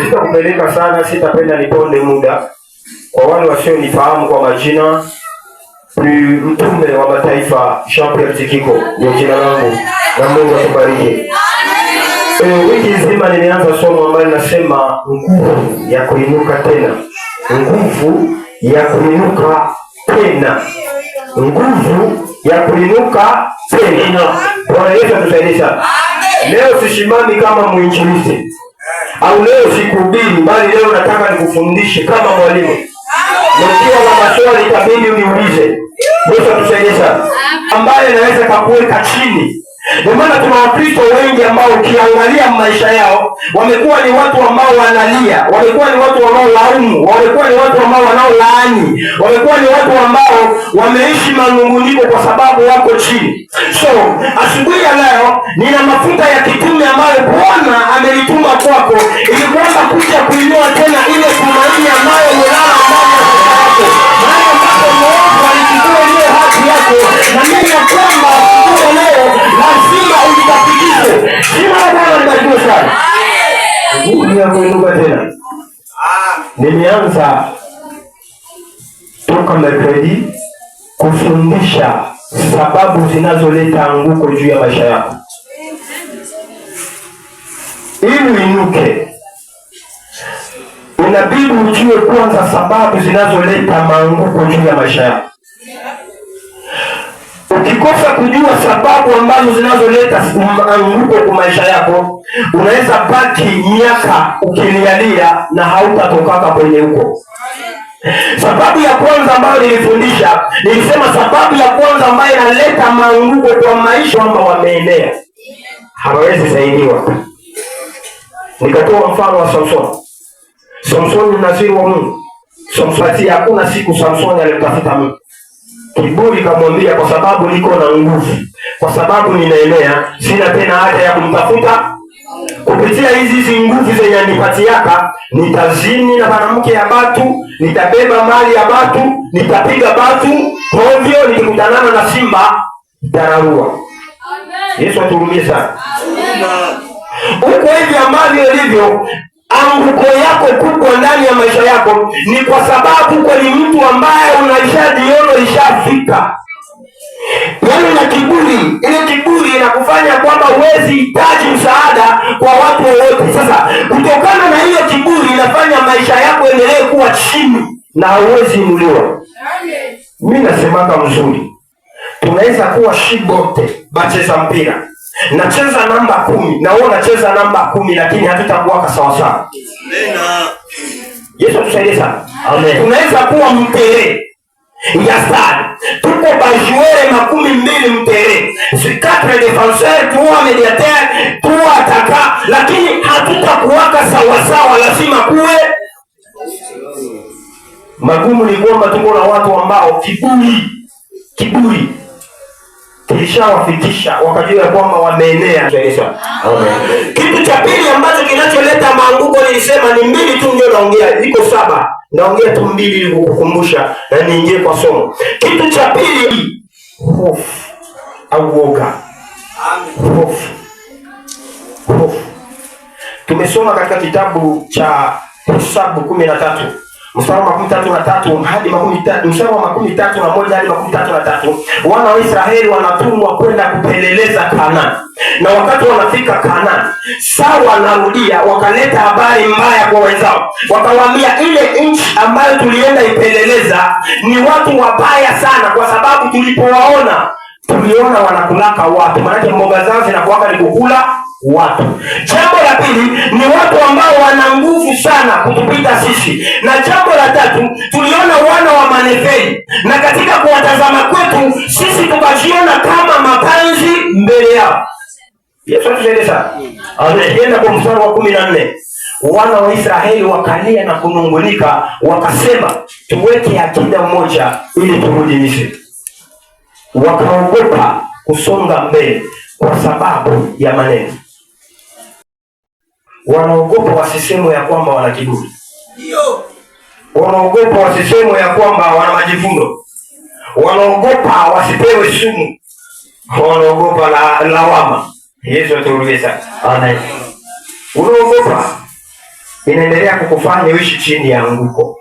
Sitakupeleka sana, sitapenda niponde muda. Kwa wale wasionifahamu kwa majina, ni mtume wa mataifa Jean-Pierre Tikiko, ndio jina langu, na Mungu atubariki. Wiki nzima nimeanza somo ambalo linasema nguvu ya kuinuka tena. Nguvu ya kuinuka tena. Nguvu ya kuinuka tena. Bwana Yesu atusaidie sana. Leo sishimami kama mwinjilisti au leo sikuhubiri, bali leo nataka nikufundishe kama mwalimu. Nikiwa na maswali itabidi uniulize. Yesu atusaidie sana. Ambaye naweza kukuweka chini. Kwa maana tuna Wakristo wengi ambao ukiangalia maisha yao wamekuwa ni watu ambao wanalia, wamekuwa ni watu ambao laumu, wamekuwa ni watu ambao wanaolaani, wamekuwa ni watu ambao wameishi manunguniko kwa sababu wako chini. So, asubuhi ya leo nina mafuta ya kitume ambayo Bwana amelituma kwako ili kwamba kuja kuinua tena ile tumaini ambayo melala ndani ya maisha yako. Maana ambapo Mungu alichukua ile haki yako na mimi ya kwamba leo lazima ujitafikishe. Jina la Bwana libarikiwe sana. Nguvu ya kuinuka tena. Nimeanza toka Mercredi kufundisha sababu zinazoleta anguko juu ya maisha yako. Ili uinuke, inabidi ujue kwanza sababu zinazoleta maanguko juu ya maisha yako. Ukikosa kujua sababu ambazo zinazoleta anguko kwa maisha yako, unaweza baki miaka ukilialia na hautatokaka kwenye huko. Sababu ya kwanza ambayo nilifundisha, nilisema sababu ya kwanza ambayo inaleta maanguko kwa maisha kwamba wameenea, hawawezi saidiwa. Nikatoa mfano wa Samson. Samson ni naziri wa Mungu. Samson hakuna siku Samson alimtafuta Mungu. Kiburi kamwambia, kwa sababu niko na nguvu, kwa sababu ninaenea, sina tena haja ya kumtafuta. Kupitia hizi nguvu zenye nipatiaka, nitazini na mwanamke ya batu, nitabeba mali ya batu, nitapiga batu hovyo, nikikutanana na simba nitararua. Yesu atuhurumie sana. Uko hivi ambavyo ilivyo, anguko yako kubwa ndani ya maisha yako ni kwa sababu kwa ni mtu ambaye unaishadiona ishafika. Yaani na kiburi, ile kiburi inakufanya kwamba huwezi hitaji msaada kwa watu wote. Sasa kutokana na hiyo kiburi inafanya maisha yako endelee kuwa chini na huwezi inuliwa. Mimi nasemaka mzuri, tunaweza kuwa shibote bacheza mpira. Nacheza namba 10 na wewe unacheza namba 10, lakini hatutakuwa sawa sawa. Amen. Yesu tusaidie sana. Amen. Tunaweza kuwa mtere ya stade. Tuko bajuere 12 mtere. Si 4 défenseurs, 3 médiateurs, 3 attaquants, lakini hatutakuwa sawa sawa, lazima kuwe magumu. Ni kwamba tuko na watu ambao kiburi kilishawafikisha wakajua kwamba wameenea. Amen. Kitu cha pili ambacho kinacholeta maanguko nilisema ni 2 tu ndio naongea, iko 7. Naongea tu 2 ili kukukumbusha na niingie kwa somo. Kitu cha pili, hofu au woga. Hofu. Tumesoma katika kitabu cha Hesabu 13. Mstari wa 33 hadi 13, mstari wa 31 hadi 33. Wana wa Israeli wanatumwa kwenda kupeleleza Kanaani. Na wakati wanafika Kanaani, sawa wanarudia, wakaleta habari mbaya kwa wenzao. Wakawaambia ile nchi ambayo tulienda ipeleleza ni watu wabaya sana, kwa sababu tuliona wanakulaka watu. Maana mboga zao zinakuwa ni kukula watu. Jambo la pili ni watu ambao wana nguvu sana kutupita sisi. Na jambo la tatu, tuliona wana wa Maneferi, na katika kuwatazama kwetu sisi tukajiona kama mapanzi mbele yao. Yesu atusaidie sana. Anaenda kwa mstari wa 14. Wana wa Israeli wakalia na kunungunika, wakasema tuweke akida mmoja ili turudi Misri. Wakaogopa kusonga mbele kwa sababu ya maneno. Wanaogopa wasisemo ya kwamba wana kiburi. Wanaogopa wasisemo ya kwamba wana majivuno. Wanaogopa wasipewe sumu. Wanaogopa lawama. Yesu atuhurumie sana. Amen. Unaogopa inaendelea kukufanya uishi chini ya anguko.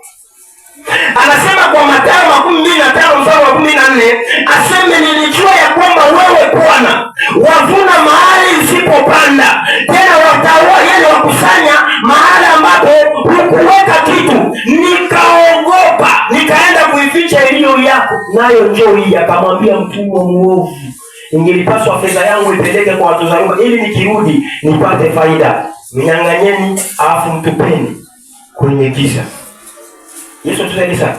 Anasema kwa Mathayo 25:14, aseme nilijua ya kwamba wewe Bwana wavuna mahali usipopanda, tena wataua yale wakusanya mahali ambapo hukuweka kitu. Nikaogopa, nikaenda kuificha iliyo yako, nayo njoo hii. Akamwambia mtumwa muovu, ingelipaswa fedha yangu ipeleke kwa watu zangu, ili nikirudi nipate faida. Mnyang'anyeni alafu mtupeni kwenye giza. Yesu tusaidie sana.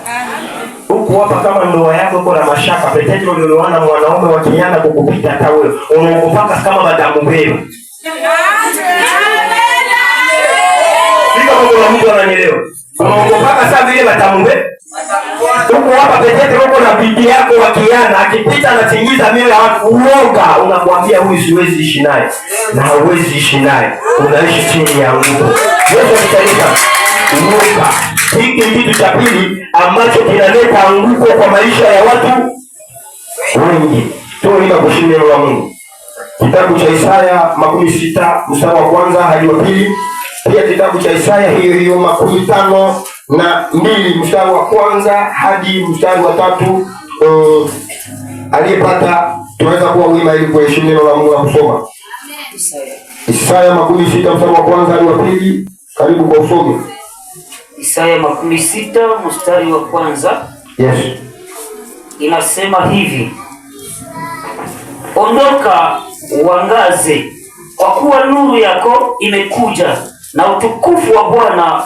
Huku hapa kama ndoa yako iko na mashaka, Petro alioana mwanaume wa kiana kukupita hata wewe. Unaogopaka kama madamu wewe. Sika kwa mtu ananielewa. Unaogopaka sana vile madamu wewe. Huku hapa Petro uko na bibi yako wa kiana akipita anatingiza mioyo ya watu, uoga unamwambia huyu siwezi ishi naye. Na hauwezi ishi naye. Unaishi chini ya Mungu. Yesu tusaidie. Uoga. Hiki kitu cha pili ambacho kinaleta anguko kwa maisha ya watu wengi. Tunaenda kushika neno la Mungu. Kitabu cha Isaya 60:1 hadi 2. Pia kitabu cha Isaya hiyo 52:1 hadi 3. Aliyepata tunaweza kuwa wima ili kuheshimu neno la Mungu na kusoma. Isaya 60:1 hadi 2. Karibu kwa usome. Isaya 60:1. Yes. Inasema hivi: ondoka uangaze, kwa kuwa nuru yako imekuja na utukufu wa Bwana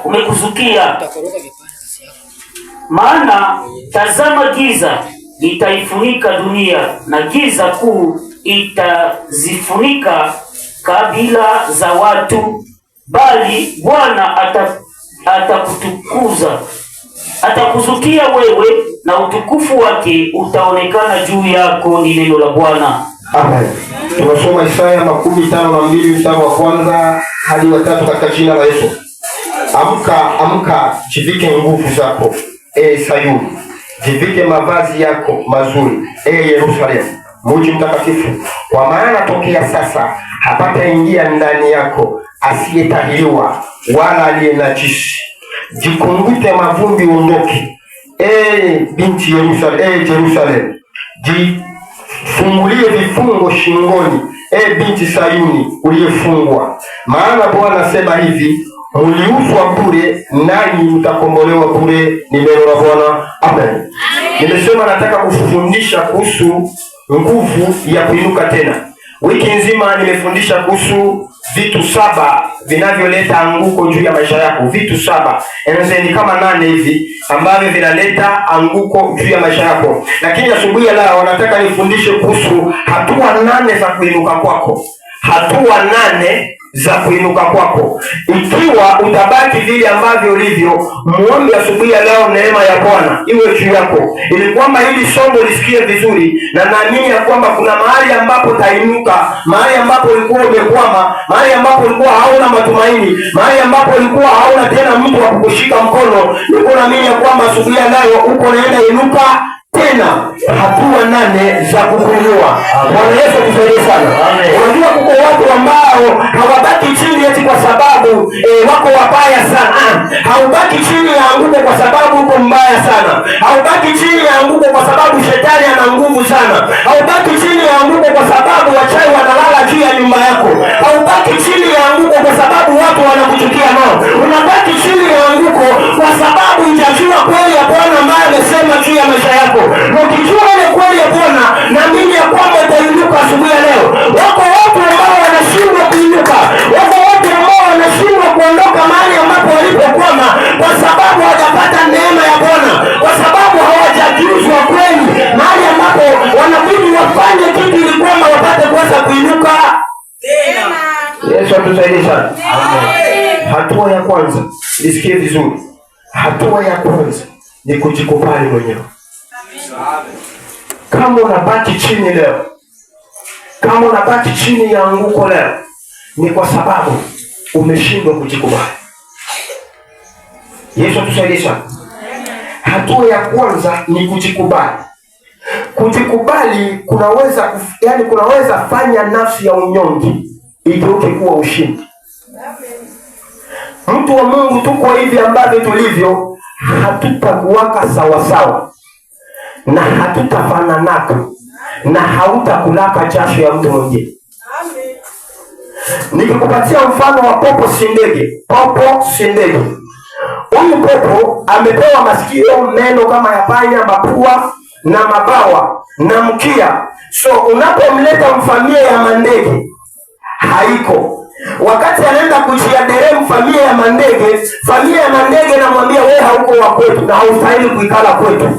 umekuzukia. Maana tazama, giza litaifunika dunia, na giza kuu itazifunika kabila za watu, bali Bwana atakuzukia wewe, na utukufu wake utaonekana juu yako. Ni neno la Bwana. Amen. Tunasoma Isaya 52:1 hadi 3 katika jina la Yesu. Amka, jivike nguvu zako, Sayuni. Jivike mavazi yako mazuri, Yerusalemu, mji mtakatifu. Kwa maana tokea sasa hapataingia ndani yako asiyetahiriwa wala aliye najisi. Jikungute mavumbi uondoke, binti Jerusalemu. Jifungulie vifungo shingoni, binti Sayuni uliyefungwa. Maana Bwana asema hivi, mliuzwa bure, nanyi mtakombolewa bure. Ni neno la Bwana. Amen. Nimesema nataka kufundisha kuhusu nguvu ya kuinuka tena. Wiki nzima nimefundisha kuhusu vitu 7 vinavyoleta anguko juu ya maisha yako. Vitu 7, ni kama 8 hivi ambavyo vinaleta anguko juu ya maisha yako. Lakini asubuhi leo nataka nifundishe kuhusu hatua 8 za kuinuka kwako. Hatua 8 za kuinuka kwako. Ikiwa utabaki vile ambavyo ulivyo, muombe asubuhi ya leo neema ya Bwana iwe juu yako, ili kwamba hili somo lisikie vizuri, na naamini ya kwamba kuna mahali ambapo utainuka, mahali ambapo ulikuwa umekwama, mahali ambapo ulikuwa hauna matumaini, mahali ambapo ulikuwa hauna tena mtu wa kukushika mkono. Niko naamini ya kwamba asubuhi ya leo uko naenda inuka tena. Hatua 8 za kukuinua. Bwana Yesu tusaidie sana. Unajua kuko watu ambao hawabaki chini eti kwa sababu wako wabaya sana. Haubaki chini ya anguko kwa sababu uko mbaya sana. Haubaki chini ya anguko kwa sababu shetani ana nguvu sana. Haubaki chini ya anguko kwa sababu wachawi wanalala juu ya nyumba yako. Haubaki chini ya anguko kwa sababu watu wanakuchukia nao. Unabaki chini ya anguko kwa sababu hujajua kweli ya Bwana ambaye amesema juu ya maisha yako. Ukijua ile kweli ya Bwana, naamini ya kwamba utainuka asubuhi ya leo. Wako watu ambao wanashindwa kuinuka. Wako watu ambao wanashindwa kuondoka mahali ambapo walipokwama kwa sababu hawajapata neema ya Bwana, kwa sababu hawajajuzwa kweli mahali ambapo wanabidi wafanye kitu ili kwamba wapate kuweza kuinuka tena. Yesu atusaidie sana. Hatua ya kwanza, nisikie vizuri. Hatua ya kwanza ni kujikubali mwenyewe. Kama unabaki chini leo, kama unabaki chini ya anguko leo, ni kwa sababu umeshindwa kujikubali. Yesu atusaidie sana. Hatua ya kwanza ni kujikubali. Kujikubali kunaweza fanya nafsi ya unyonge igeuke kuwa ushindi. Mtu wa Mungu, tuko hivi ambavyo tulivyo, hatutakuwaka sawasawa na hatutafananaka na hautakulaka jasho ya mtu mwingine. Nikikupatia mfano wa popo sindege. Popo sindege, huyu popo amepewa masikio, meno kama ya panya, mapua na mabawa na mkia. So unapomleta mfamilia ya mandege haiko. Wakati anaenda kujiadere familia ya mandege, familia ya mandege namwambia wewe hauko wa kwetu na haustahili kuikala kwetu.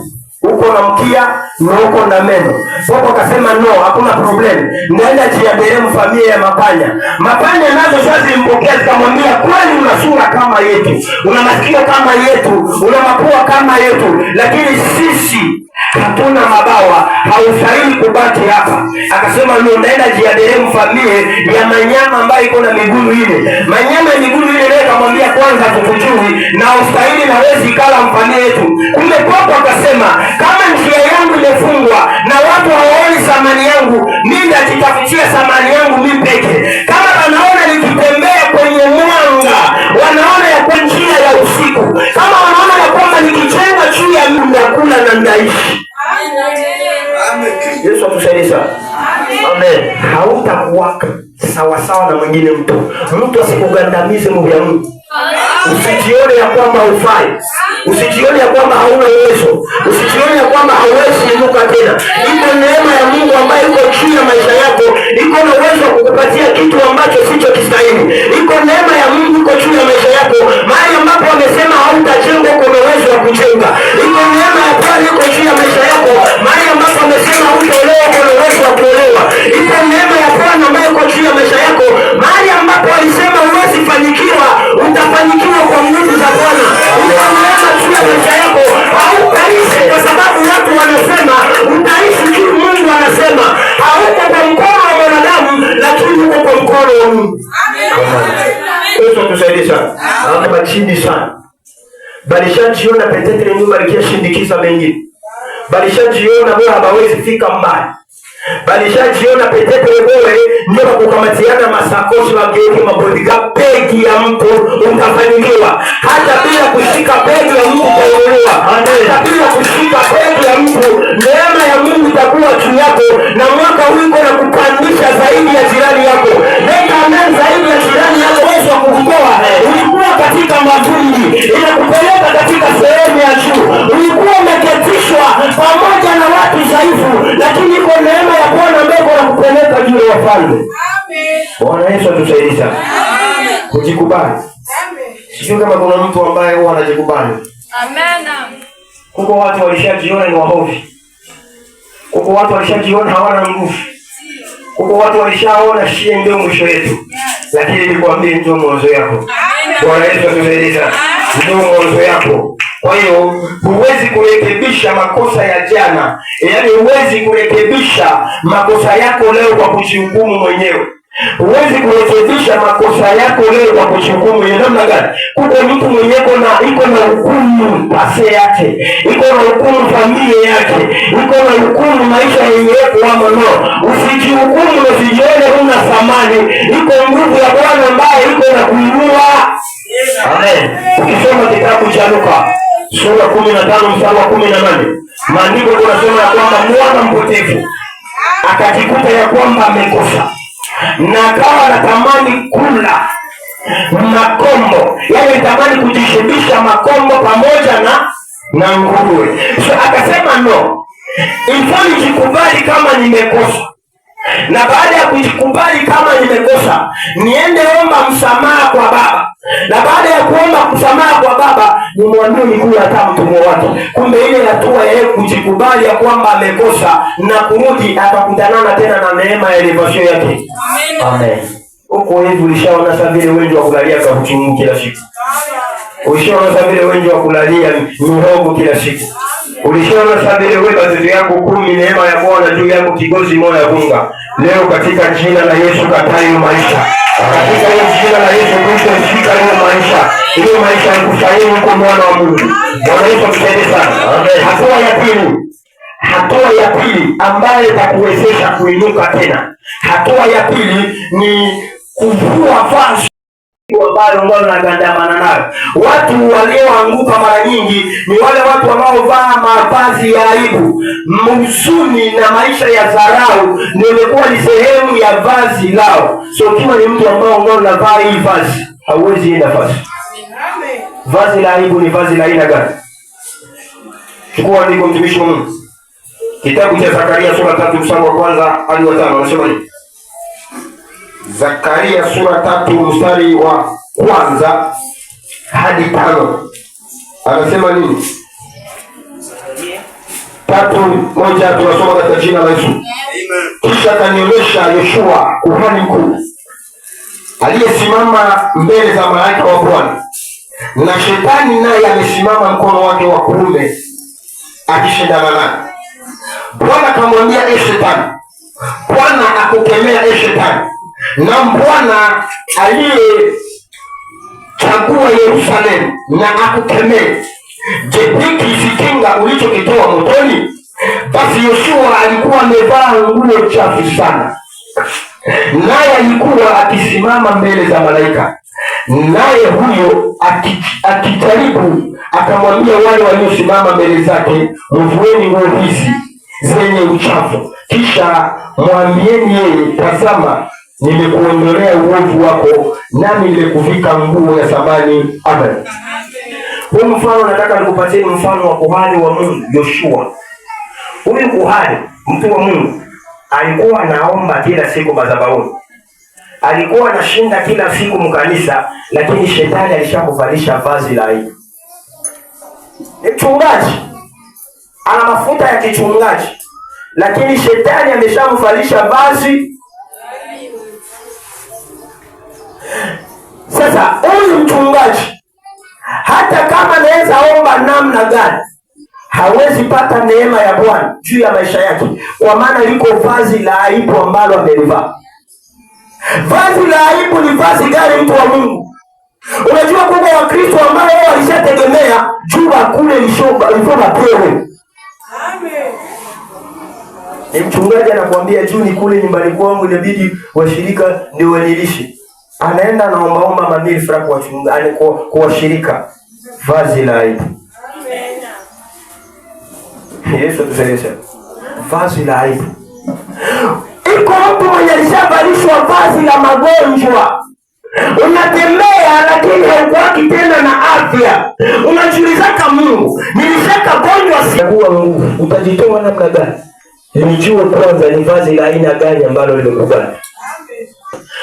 Uko na mkia na uko na meno. Popo akasema no, hakuna problem. Naenda jiadere familia ya mapanya. Mapanya nazo sasa zimpokea, zikamwambia kwani una sura kama yetu, una masikio kama yetu, una mapua kama yetu, lakini sisi hatuna mabawa, haustahili kubaki hapa. Akasema no, naenda jiadere familia ya manyama ambayo iko na miguu ile. Manyama ya miguu ile leo kamwambia kwanza tukujui na ustahili na wezi kala mfamilia yetu. Kumbe popo akasema kama njia yangu imefungwa na watu hawaoni thamani yangu, mimi nitajitafutia thamani yangu mimi peke. Kama wanaona nikitembea kwenye mwanga, wanaona ya kwa njia ya usiku, kama wanaona ya kwamba nikijenga juu ya mnakula na ndaishi. Yesu atusaidie sana. Amen. Hautakuwaka sawasawa na mwingine mtu. Mtu asikugandamize Mungu ya Mungu. Usijione ya kwamba hufai. Usijione ya kwamba hauna uwezo. Usijione ya kwamba hauwezi inuka tena. Iko neema ya Mungu ambayo iko juu ya maisha yako. Iko na uwezo wa kukupatia kitu ambacho sicho kistahili. Iko neema ya Mungu iko juu ya maisha yako. Mahali ambapo amesema hautajenga, kuna uwezo wa kujenga. Iko neema ya Bwana iko juu ya maisha yako. Mahali ambapo amesema hautaolewa, kuna uwezo wa kuolewa. Iko neema ya Bwana ambayo iko juu ya maisha yako. Mahali ambapo alisema huwezi fanikiwa, utafanikiwa kwa nguvu za Bwana. Iko neema juu ya maisha yako. Hautaishi kwa sababu watu wanasema, utaishi juu Mungu anasema. Hauko kwa mkono wa mwanadamu, lakini uko kwa mkono wa Mungu. Yesu atusaidie sana. Hapo chini sana. Balishajiona Petete nyumba alikia mengine. Balishajiona wewe hawezi fika mbali. Balishajiona Petete wewe ndio kukamatiana masakoshi wa geuke mabodiga pegi ya mtu utafanikiwa. Hata bila kushika pegi ya mtu utaolewa. Hata bila kushika pegi ya mtu, neema ya Mungu itakuwa juu yako na mwaka huu uko na kupandisha zaidi ya jirani yako. Nenda amen zaidi ya jirani yako, Yesu akukutoa. Ulikuwa katika mavumbi, inakupeleka katika sehemu ya juu. Ulikuwa umeketishwa pamoja na watu dhaifu, lakini iko neema ya Bwana ambaye anakupeleka juu ya wafalme. Amen. Bwana Yesu atusaidie sana. Amen. Kujikubali. Amen. Sio kama kuna mtu ambaye huwa anajikubali. Amen. Kuko watu walishajiona ni wahofi. Kuko watu walishajiona hawana nguvu. Kuko watu walishaona shie ndio mwisho yetu. Lakini nikwambie ndio mwanzo yako. Amen. Bwana Yesu atusaidie sana. Ndio mwanzo yako. Kwa hiyo huwezi kurekebisha makosa ya jana. Yaani huwezi kurekebisha makosa yako leo kwa kujihukumu mwenyewe. Huwezi kurekebisha makosa yako leo kwa kujihukumu mwenyewe. Namna gani? Kuko mtu mwenyewe iko na hukumu pase yake. Iko na hukumu familia yake. Iko na hukumu maisha yenyewe kwa no. Usijihukumu na usijione huna thamani. Iko nguvu ya Bwana ambaye iko na kuinua. Amen. Ukisoma kitabu cha Luka sura 15 mstari wa 18, maandiko yanasema ya kwamba mwana mpotevu akajikuta ya kwamba amekosa na akawa anatamani kula makombo, yaani tamani kujishibisha makombo pamoja na nguruwe. So akasema no, ifanye jikubali kama nimekosa, na baada ya kujikubali kama nimekosa niende omba msamaha kwa Baba, na baada ya kuomba msamaha kwa Baba nimwambie nikule hata mtumwa wake. Kumbe ile hatua ya kujikubali ya kwamba amekosa na kurudi akakutanana tena na neema ya elevation yake. Amen. Huko hivi ulishaona sasa vile wengi wa kulalia kwa kuchungu kila siku. Ulishaona sasa vile wengi wa kulalia mihogo kila siku. Ulishaona sasa vile wewe baadhi yako 10 neema ya Bwana juu yako kigozi moja ya bunga. Leo katika jina la Yesu katai maisha. Katika jina la Yesu Kristo shika hiyo maisha. Hiyo maisha ya kustahili kwa mwana wa Mungu. Bwana Yesu atusaidie sana. Amen. Hatua ya pili. hatua ya pili ambayo itakuwezesha kuinuka tena, hatua ya pili ni kuvua vazi ambalo unagandamana nayo. Watu walioanguka mara nyingi ni wale watu wanaovaa mavazi ya aibu. Huzuni na maisha ya dharau ndio imekuwa ni sehemu ya vazi lao. So kama ni mtu ambao unavaa hii vazi, hauwezi enda vazi. Vazi la aibu ni vazi la aina gani? Chukua andiko, mtumishi wa Mungu. Kitabu cha Zakaria sura 3 mstari wa kwanza hadi wa 5 anasema nini? Zakaria sura 3 mstari wa kwanza hadi 5 anasema nini? 3:1 tunasoma katika jina la Yesu. Kisha akanionyesha Yoshua kuhani mkuu aliyesimama mbele za malaika wa Bwana, na shetani naye amesimama mkono wake wa kuume akishindana naye. Bwana akamwambia, Shetani, Bwana akukemea Shetani, na Bwana aliyechagua Yerusalemu na akukemee. Je, hiki si kinga ulichokitoa motoni? Basi Yoshua alikuwa amevaa nguo chafu sana, naye alikuwa akisimama mbele za malaika. Naye huyo akijaribu akamwambia wale waliosimama mbele zake, mvueni nguo hizi zenye uchafu, kisha mwambieni yeye, tazama, nimekuondolea uovu wako, nami nimekuvika nguo ya thamani. Amen. Huu mfano nataka nikupatie mfano wa kuhani wa Mungu Yoshua. Huyu kuhani, mtu wa Mungu, alikuwa anaomba kila siku madhabahuni. Alikuwa anashinda kila siku mkanisa, lakini shetani alishamvalisha vazi la aibu. Ni mchungaji, ana mafuta ya kichungaji, lakini shetani ameshamvalisha vazi. Sasa huyu mchungaji hata kama anaweza omba namna gani, hawezi pata neema ya Bwana juu ya maisha yake, kwa maana liko vazi la aibu ambalo amelivaa. Vazi la aibu ni vazi gani, mtu wa Mungu? Unajua kuna Wakristo ambao walishategemea jua kule lishoba pewe. Amen. Ni mchungaji anakuambia juu ni kule nyumbani kwangu, inabidi washirika ndio wanilishe. Anaenda anaombaomba mamili fra kwa washirika. Vazi la aibu. Amen. Yesu tusaidie. Vazi la aibu. Iko mtu mwenye alishavalishwa vazi la magonjwa. Unatembea lakini haukuwaki tena na afya. Unajiulizaka, Mungu, nilishakagonjwa sikuwa nguvu. Utajitoa namna gani? Nijue kwanza ni vazi la aina gani ambalo limekubali.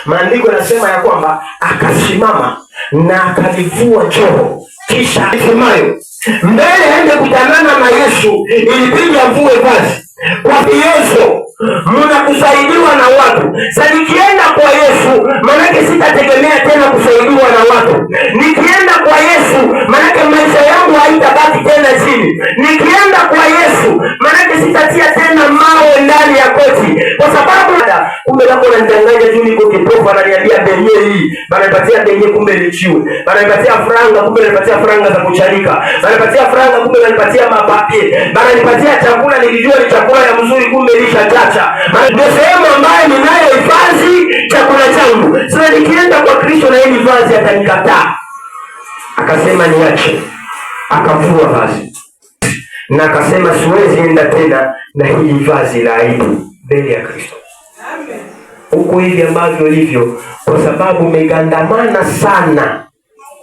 Maandiko yanasema ya kwamba akasimama na akalivua joho, kisha alimayo mbele aende kutanana na Yesu, ilibidi avue vazi. Kwa hiyo mnakusaidiwa na watu. Sasa nikienda kwa Yesu, manake sitategemea tena kusaidiwa na watu. Nikienda kwa Yesu, manake maisha yangu haitabaki tena chini. Nikienda kwa Yesu, manake sitatia tena mawe ndani ya koti. Kwa sababu kumbe lako unanitangaza juu niko kipofu, ananiambia benye hii, banapatia benye kumbe lichiwe. Banapatia franga kumbe ananipatia franga za kuchanika. Banapatia franga kumbe ananipatia mapapie. Bananipatia chakula nilijua ni chakula ya mzuri kumbe lisha chacha. Ndio sehemu ambayo ninayohifadhi chakula changu. Sasa nikienda kwa Kristo na hili vazi atanikataa. Akasema niache. Akavua vazi. Na akasema siwezi enda tena na hili vazi la aibu mbele ya Kristo. Amen. Huko hivi ambavyo ilivyo, kwa sababu umegandamana sana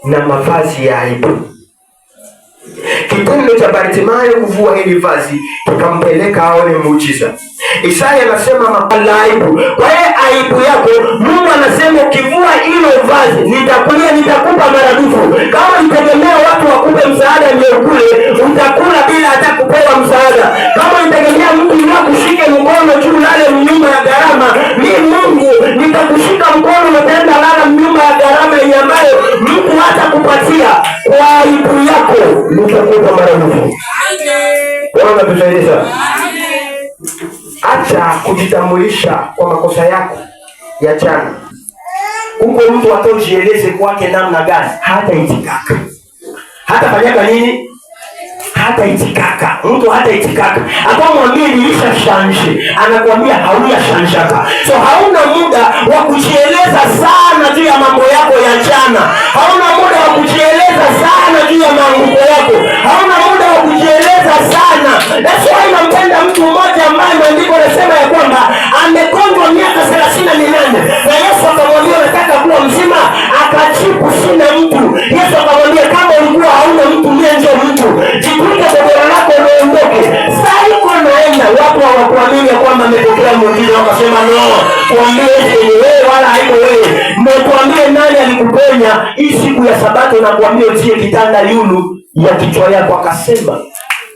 na mavazi ya aibu. Kitendo cha Bartimayo kuvua hili vazi kikampeleka aone muujiza. Isaya anasema mapala aibu. Kwa hiyo aibu yako, Mungu anasema ukivua hilo vazi, nitakupa maradufu. Kama nitegemea watu wakupe msaada ndio kule, utakula bila hata kupewa msaada. Kama nitegemea mtu kushike mkono juu lale mnyumba ya gharama, mimi Mungu nitakushika mkono utaenda lala mnyumba ya gharama yenye ambayo mtu hata kupatia. Kwa aibu yako nitakupa maradufu. Bwana tusaidie sana. Acha kujitambulisha kwa makosa yako ya jana. Huko mtu atojieleze kwake namna gani, hata itikaka. Hata fanyaka nini? hata itikaka. Mtu hata itikaka. Akamwambia nilisha shanshi. Anakuambia hauya shanshaka. So hauna muda wa kujieleza sana juu ya mambo yako ya jana. Hauna muda wa kujieleza sana juu ya maanguko yako. Hauna muda wa kujieleza sana. That's why nampenda mtu mmoja ambaye maandiko yanasema ya kwamba amegonjwa miaka 38 na Yesu akamwambia unataka kuwa mzima? Akajibu sina mtu. Yesu akamwambia kama ulikuwa hauna mtu, mie ndio mtu. Jitwike godoro lako na uondoke. Sasa yuko naenda, watu hawakuamini ya kwamba ametokea muujiza, wakasema no, tuambie ni wewe wala haiko wewe. Ndio tuambie nani alikuponya hii siku ya Sabato na kuambia utie kitanda yulu ya kichwa yako. Akasema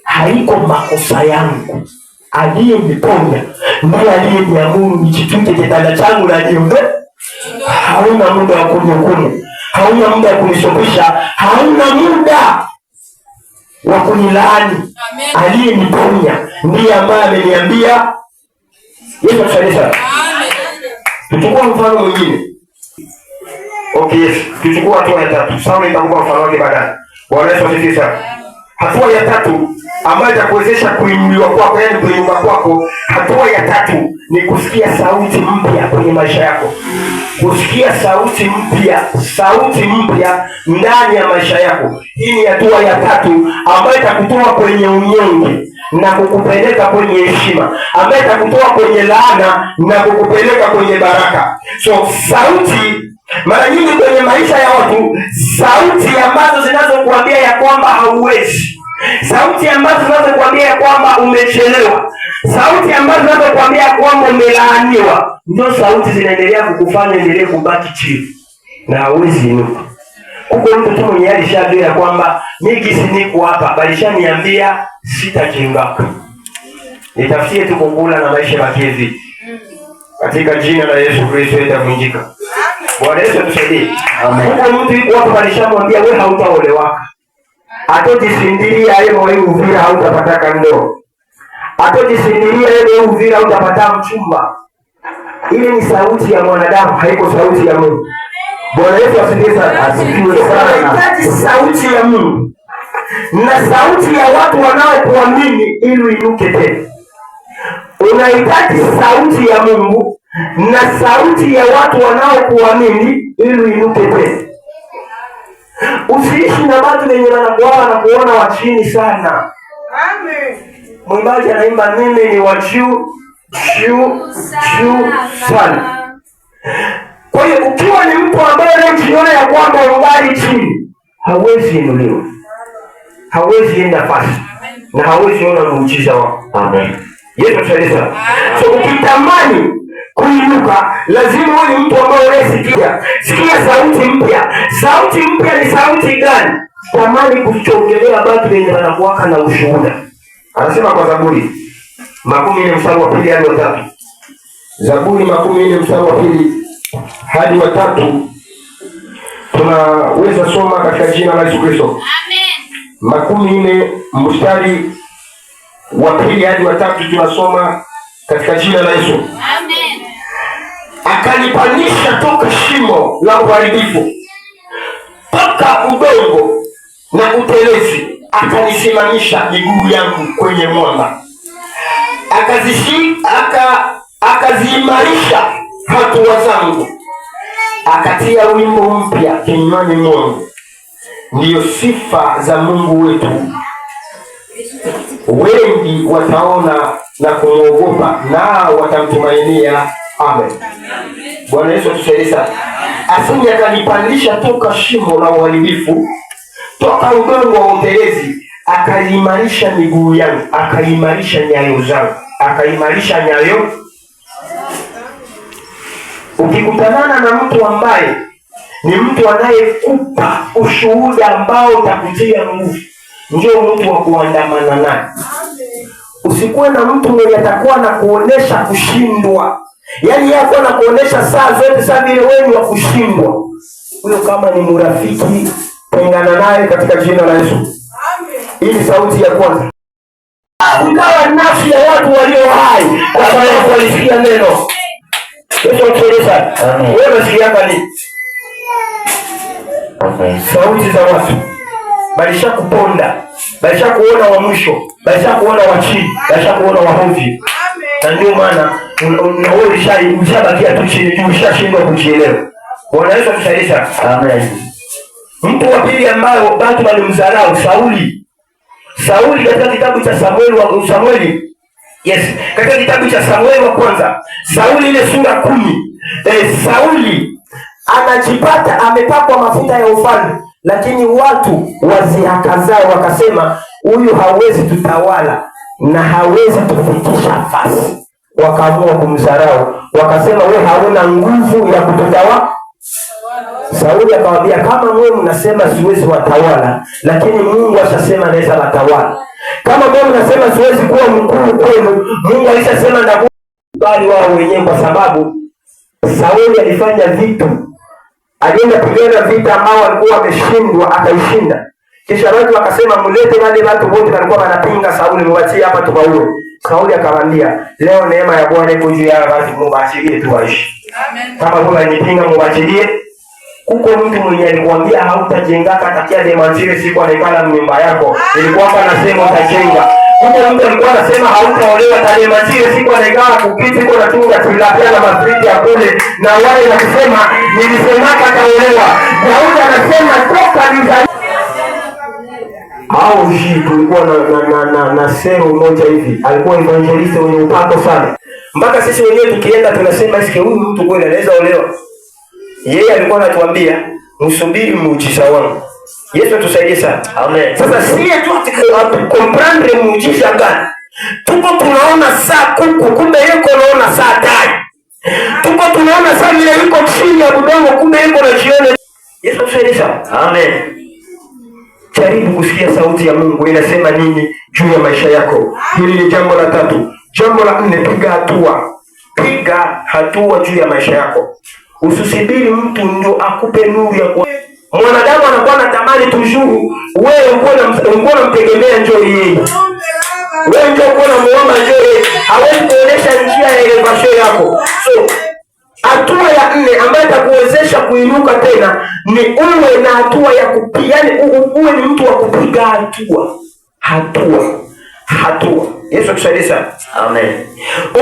haiko makosa yangu, aliyeniponya ndiye aliyeniamuru nijitwike kitanda changu na niombe. Hauna muda wa kunihukumu, hauna muda wa kunishopisha, hauna muda wa kunilaani. Aliyeniponya ndiye ambaye ameniambia. Yesu asifiwe. Amen. Tuchukue mfano mwingine. Okay, yes. Tuchukue hatua ya tatu. Sawa, nitakupa mfano wake baadaye. Bwana Yesu asifiwe. Hatua ya tatu ambayo itakuwezesha kuinuliwa kwako, yaani kuinuka kwako. Hatua ya tatu ni kusikia sauti mpya kwenye maisha yako. Kusikia sauti mpya ndani ya maisha yako. Hii ni hatua ya tatu ambayo itakutoa kwenye unyonge na kukupeleka kwenye heshima, ambayo itakutoa kwenye laana na kukupeleka kwenye baraka. So sauti, mara nyingi kwenye maisha ya watu, sauti ambazo zinazokuambia ya kwamba hauwezi, sauti ambazo zinazokuambia ya kwamba umechelewa, sauti ambazo zinazokuambia ya kwamba umelaaniwa, ndio sauti zinaendelea kukufanya endelee kubaki chini na hauwezi inuka. Huko mtu tu mwenye alishajua ya kwamba mimi niko hapa, bali shaniambia sitajenga. Nitafutie tu kukula na maisha makizi. Katika jina la Yesu Kristo itavunjika. Bwana Yesu atusaidie. Amen. Huko mtu yuko hapa, bali shamwambia wewe hautaolewaka. Atojisindiria yeye wewe Uvira hautapata ndoo. Atojisindiria yeye Uvira hautapata mchumba. Ile ni sauti ya mwanadamu, haiko sauti ya Mungu. Bwana Yesu asifiwe sana. Asifiwe sana. Unahitaji sauti ya Mungu na sauti ya watu wanaokuamini ili uinuke tena. Unahitaji sauti ya Mungu na sauti ya watu wanaokuamini ili uinuke tena. Usiishi na watu wenye wanakuona na kuona wa chini sana. Amen. Mwimbaji anaimba mimi ni wa juu sana. Kwa hiyo ukiwa ni mtu ambaye unajiona ya kwamba ungali chini, hauwezi inuliwa, hauwezi enda fasi na hauwezi ona muujiza wako. Amen. Yesu asifiwe. So ukitamani kuinuka, lazima uwe mtu ambaye unasikia sauti mpya. Sauti mpya ni sauti gani? Tamani kuchongelea watu wenye wanakuwaka na ushuhuda. Anasema kwa Zaburi 40 mstari wa 2 hadi wa 3. Zaburi 40 mstari wa 2 hadi wa 3. Tunaweza soma katika jina la Yesu Kristo. Amen. 40 mstari wa 2 hadi wa 3 tunasoma katika jina la Yesu. Amen. Akanipandisha toka shimo la uharibifu, toka udongo na utelezi, akanisimamisha miguu yangu kwenye mwamba, akaziimarisha hatua zangu, akatia wimbo mpya kinywani mwangu. Ndiyo sifa za Mungu wetu. Wengi wataona na kumwogopa, nao watamtumainia. Amen. Bwana Yesu atusaidie sana. Asije akanipandisha toka shimo la uharibifu, toka udongo wa utelezi, akaimarisha miguu yangu, akaimarisha nyayo zangu, akaimarisha nyayo. Ukikutanana na mtu ambaye ni mtu anayekupa ushuhuda ambao utakutia nguvu, ndio mtu wa kuandamana naye. Usikuwe na mtu mwenye atakuwa na kuonesha kushindwa. Yaani yako na kuonesha saa zote saa vile wewe wa kushindwa. Huyo kama ni mrafiki, tengana naye katika jina la Yesu. Amen. Hii sauti ya kwanza. Ukawa nafsi ya watu walio hai kwa sababu walisikia neno. Yesu atueleza. Amen. Wewe unasikia nini? Amen. Sauti za watu balisha kuponda baisha kuona wa mwisho, baisha kuona wa chini, baisha kuona wa hovyo. Na ndio maana wewe ushabakia tu chini, ushashindwa kujielewa. Bwana Yesu atusaidie. Amen. Mtu wa pili ambaye watu walimdharau, Sauli. Sauli katika kitabu cha Samueli. Yes, katika kitabu cha Samueli wa kwanza, Sauli ile sura 10. Sauli anajipata amepakwa mafuta ya ufalme, lakini watu wazihakazao wakasema huyu hawezi tutawala na hawezi tufikisha nafasi. Wakaamua kumdharau, wakasema wewe hauna nguvu ya kututawala. Sauli akamwambia, kama wewe mnasema siwezi watawala, lakini Mungu ashasema anaweza watawala. Kama wewe mnasema siwezi kuwa mkuu kwenu, Mungu alishasema ndakuwa bali wao wenyewe, kwa sababu Sauli alifanya vitu, alienda kupigana vita ambao walikuwa wameshindwa, akaishinda. Kisha watu wakasema mlete wale watu wote walikuwa wanapinga Sauli, muachie hapa tuwaue. Sauli akamwambia, leo neema ya Bwana iko juu ya watu, muachilie tu waishi. Amen. Kama wewe unanipinga muachilie. Kuko mtu mwenye alikwambia hautajengaka takia de manzile siku anaikala nyumba yako, ilikuwa hapa nasema utajenga. Kuko mtu alikuwa anasema hautaolewa tarehe manzile siku anaikala kupiti kwa natunga tilapia na mafriti ya kule, na wale na kusema nilisemaka ataolewa. Daudi anasema toka nizali. Hao ushi tulikuwa na sero moja hivi, alikuwa evangelist mwenye upako sana. Mpaka sisi wenyewe tukienda tunasema isike huyu mtu kweli anaweza olewa. Yeye alikuwa anatuambia msubiri muujiza wangu. Yesu tusaidie sana. Amen. Sasa sie tu comprendre muujiza gani? Tuko tunaona saa kuku, kumbe yuko naona saa tai. Tuko tunaona saa ile yuko chini ya udongo, kumbe yuko na jioni. Yesu tusaidie sana. Amen. Jaribu kusikia sauti ya Mungu inasema nini juu ya maisha yako. Hili ni jambo la 3. Jambo la 4, piga hatua. Piga hatua juu ya maisha yako. Usisubiri mtu ndio akupe nuru ya kwa. Mwanadamu anakuwa anatamani tujuru, wewe uko unamtegemea njoo yeye. Wewe ndio uko unamuomba njoo yeye. Hawezi kuonesha njia ya elevation yako. So, hatua ya 4 ambayo itakuwezesha kuinuka tena ni uwe na hatua ya kupiga, yani uwe ni mtu wa kupiga hatua. Hatua. Yesu tusaidie sana. Amen.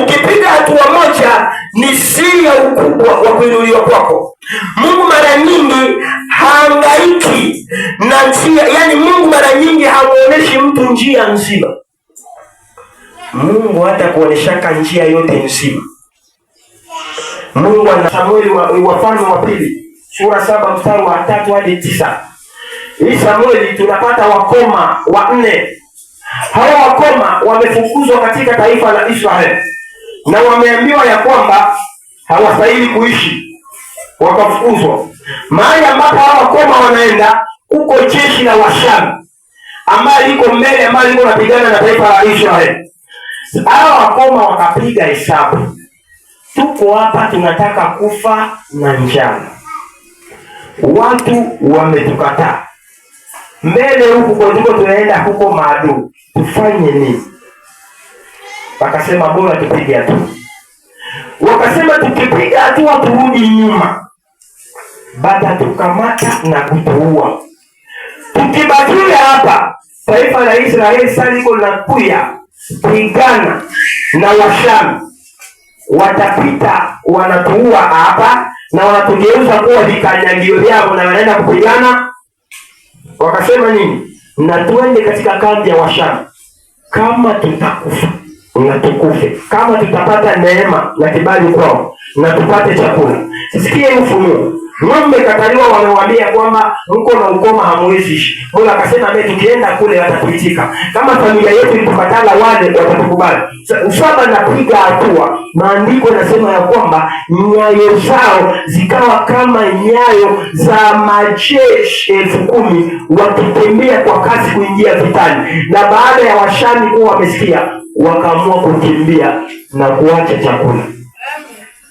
Ukipiga hatua moja ni siri ya ukubwa wa kuinuliwa kwako. Mungu mara nyingi haangaiki na njia, yani Mungu mara nyingi hamuoneshi mtu njia nzima. Mungu hata kuoneshaka njia yote nzima. Mungu ana Samueli Wafalme wa pili sura 7 mstari wa 3 hadi 9. Hii Samueli tunapata wakoma wa 4. Hawa wakoma wamefukuzwa katika taifa la Israeli na wameambiwa ya kwamba hawastahili kuishi, wakafukuzwa. Mahali ambapo hawa wakoma wanaenda huko jeshi la Washami ambaye liko mbele, ambaye liko napigana na taifa la Israeli. Hawa wakoma wakapiga hesabu, tuko hapa tunataka kufa na njaa, watu wametukataa, mbele huku kwa jumbo tunaenda huko maadui, tufanye nini? Wakasema bora tupige hatua. Wakasema tukipiga hatua turudi nyuma, bata tukamata na kutuua. Tukibakia hapa, taifa la Israeli sasa liko linakuya pigana na Washami, watapita wanatuua hapa na wanatugeuza kuwa vikanyagio vyao na wanaenda kupigana. Wakasema nini? Na tuende katika kambi ya Washami. Kama tutakufa na tukufe, kama tutapata neema na kibali kwao na tupate chakula. Sikie ufunuo. Ng'ombe kataliwa, wamewaambia kwamba mko na ukoma hamwezi ishi. Mungu akasema mimi tukienda kule watatuitika. Kama familia yetu itukatala wale watatukubali. Usaba napiga hatua. Maandiko yanasema ya kwamba nyayo zao zikawa kama nyayo za majeshi 10,000 wakitembea kwa kasi kuingia vitani. Na baada ya Washami kuwa wamesikia, wakaamua kukimbia na kuacha chakula.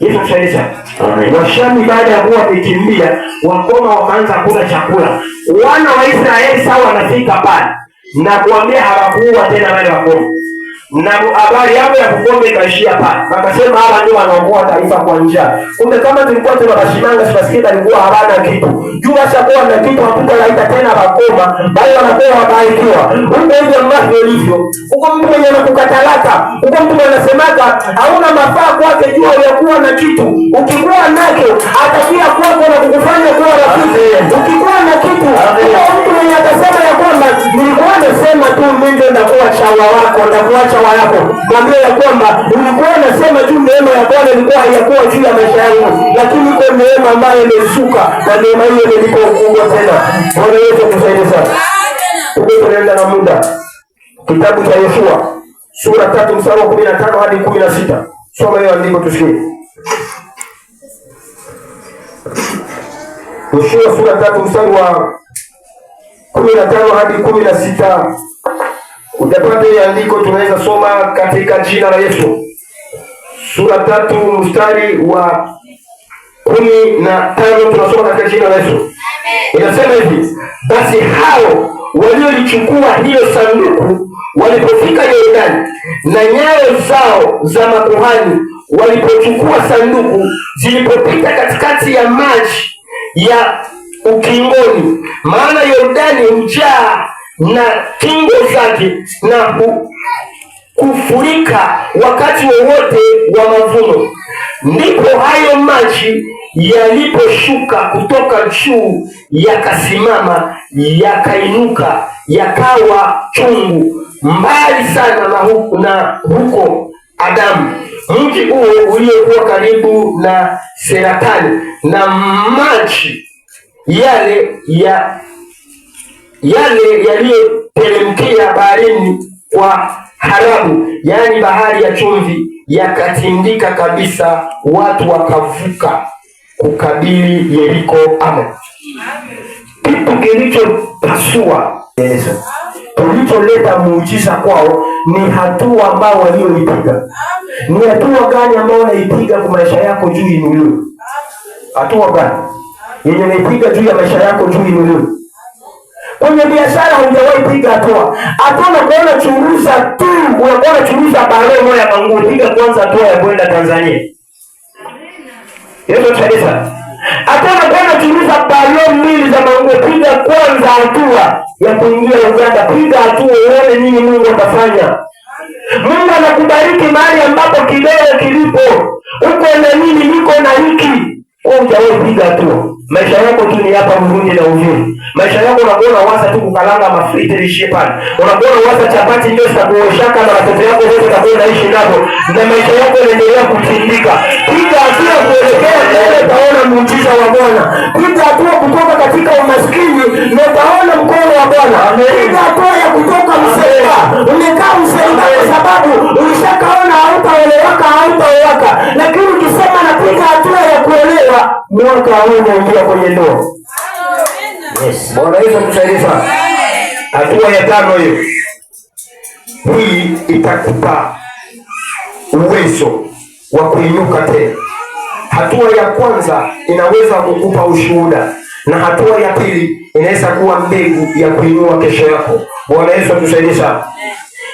Yesu tusaidie. Washami baada ya kuwa wamekimbia, wakoma wakaanza kula chakula. Wana wa Israeli sawa wanafika pale na kuambia hawakuua tena wale wakoma. na habari yao ya kukombe ikaishia pale. Akasema hawa ndio wanaokoa taifa kwa njaa. Kumbe kama tulikuwa tunabashimanga tunasikia alikuwa hawana kitu. Juu sasa kwa na kitu hatutalaita tena bakoma, bali wanakuwa wabarikiwa. Huko hivyo ambavyo ilivyo. Huko mtu mwenye anakukatalaka, huko mtu anasemaga hauna mafaa kwake juu ya kuwa na kitu. Ukikuwa nacho atakia kwako na kukufanya kuwa rafiki. Ukikuwa na kitu, mtu mwenye atasema ya kwamba nilikuwa nasema tu mimi ndio ndakuwa chawa wako, ndakuwa chawa yako. Mwambie ya kwamba ulikuwa unasema tu neema ya Bwana ilikuwa haiyakuwa juu ya maisha yangu, lakini iko neema ambayo imeshuka na neema hiyo nilipo ukubwa tena. Bwana Yesu tusaidie sana. Tunaenda na muda. Kitabu cha Yoshua sura 3 mstari wa 15 hadi 16. Soma hiyo andiko tusikie. Yoshua sura 3 mstari wa 15 hadi 16. Utapata hiyo andiko, tunaweza soma katika jina la Yesu. Sura 3 mstari wa 15 tunasoma katika jina la Yesu. Inasema hivi: basi hao waliolichukua hiyo sanduku walipofika Yordani, na nyayo zao za makuhani walipochukua sanduku zilipopita katikati ya maji ya ukingoni, maana Yordani hujaa na kingo zake na kufurika wakati wowote wa mavuno, ndipo hayo maji yaliposhuka kutoka juu yakasimama, yakainuka, yakawa chungu mbali sana na huko Adamu, mji huo uliokuwa karibu na Seratani, na maji yale yaliyoteremkia baharini kwa Harabu, yaani bahari ya chumvi, yakatindika kabisa, watu wakavuka kukabili Yeriko. Amen. Kitu kilichopasua Yesu, tulicholeta muujiza kwao ni hatua ambao walioipiga. Ni hatua gani ambao unaipiga kwa maisha yako juu inuliwe? Hatua gani yenye unaipiga juu ya maisha yako juu inuliwe? Kwenye biashara hujawahi piga hatua. Hatua unapoona chunguza tu, unapoona chunguza barua moja ya manguo, piga kwanza hatua ya kwenda Tanzania. Yesu tusaidie. Hatua unapoona chunguza barua mbili za manguo, piga kwanza hatua ya kuingia Uganda. Piga hatua uone nini Mungu atafanya. Mungu anakubariki mahali ambapo kidole kilipo. Uko na nini, niko na hiki. Hujawahi piga hatua. Maisha yako tu ni hapa Burundi na Uvira. Maisha yako unakuwa waza tu kukalanga mafriti lishe pale. Unakuwa waza chapati ndio zitakuoshaka na watoto yako wote watakuwa naishi nao. Na maisha yako yanaendelea kutindika. Piga hatua kuelekea mbele, utaona muujiza wa Bwana. Piga hatua kutoka katika umaskini na utaona mkono wa Bwana. Piga hatua ya kutoka msema. Umekaa msema kwa sababu ulishakaona hautaeleweka. Lakini ukisema napiga hatua ya kuelewa, mwaka huu unaingia kwenye ndoa. Yes. Bwana Yesu atusaidie sana. Hatua ya 5 hiyo. Hii itakupa uwezo wa kuinuka tena. Hatua ya kwanza inaweza kukupa ushuhuda, na hatua ya pili inaweza kuwa mbegu ya kuinua kesho yako. Bwana Yesu atusaidie sana.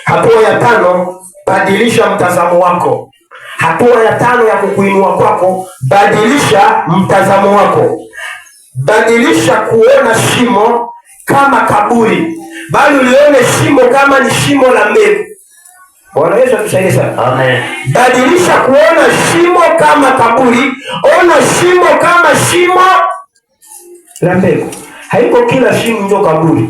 Hatua ya 5, badilisha mtazamo wako. Hatua ya 5 ya kukuinua kwako, badilisha mtazamo wako. Badilisha kuona shimo kama kaburi, bali ulione shimo kama ni shimo la mbegu. Bwana Yesu atusaidie sana. Amen. Badilisha kuona shimo kama kaburi, ona shimo kama shimo la mbegu. Haiko kila shimo ndio kaburi.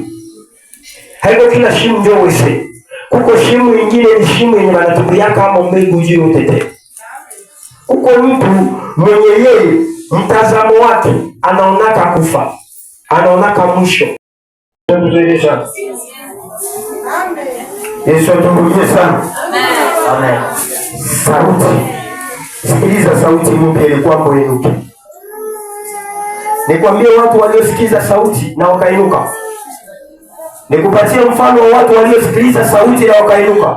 Haiko kila shimo ndio wese. Kuko shimo nyingine ni shimo yenye wanatupia kama mbegu juu utete. Kuko mtu mwenye yeye mtazamo wake anaonaka kufa, anaonaka mwisho. Yesu atuhurumie sana. Amen. Sauti. Sikiliza sauti mpya ilikuwa mwinuke. Nikwambie watu waliosikiza sauti na wakainuka. Nikupatie mfano wa watu waliosikiliza sauti na wakainuka.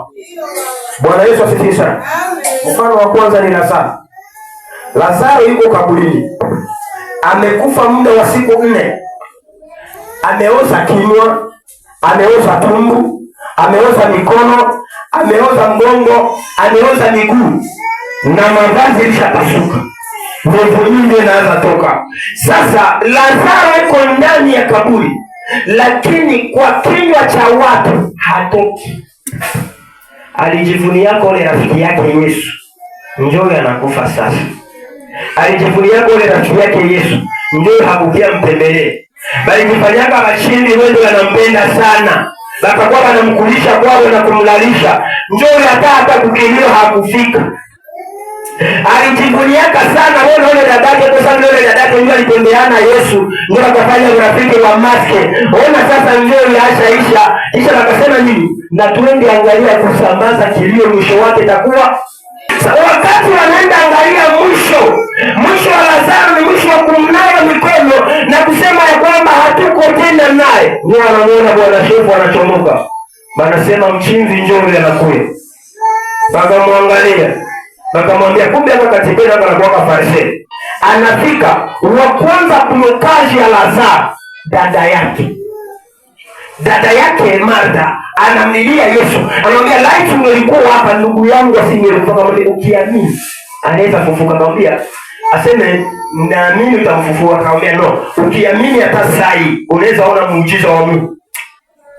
Bwana Yesu asifiwe sana. Mfano wa kwanza ni Lazaro. Lazaro yuko kaburini. Amekufa muda wa siku 4. Ameoza kinywa, ameoza tumbo, ameoza mikono, ameoza mgongo, ameoza miguu na mavazi ilishapasuka, ndevu nyingi inaanza toka. Sasa Lazaro yuko ndani ya kaburi, lakini kwa kinywa cha watu hatoki. Alijivunia ule rafiki yake Yesu, njoo anakufa sasa. Alijivunia ule rafiki yake Yesu, njoo hakukia mtembelee. Bali kifanyaga washindi wewe wanampenda sana, bakakuwa wanamkulisha kwao na kumlalisha, njoo hata kukilio hakufika. Alijivuniaka sana wewe dadake, kwa sababu yule dadake ndio alitembeana Yesu, ndio akafanya urafiki wa maske. Ona sasa ndio yaashaisha. Kisha akasema nini? Na tuende angalia kusambaza kilio, mwisho wake takuwa. Wakati wanaenda angalia mwisho wa Lazaro ni mwisho wa kumnawa mikono na kusema ya kwamba hatuko tena naye. Ni wanamuona bwana shefu anachomoka. Wanasema mchinzi njoo anakuja. Bakamwangalia. Bakamwambia kumbe hapa katikena anakuwa Farisei. Anafika wa kwanza kumkaji ya Lazaro, dada yake Martha anamlilia Yesu. Anamwambia laiti ungelikuwa hapa ndugu yangu asingekufa. Ukiamini anaweza kufufuka. Anamwambia aseme naamini utamfufua. Akamwambia no, ukiamini hata sai unaweza ona muujiza wa Mungu.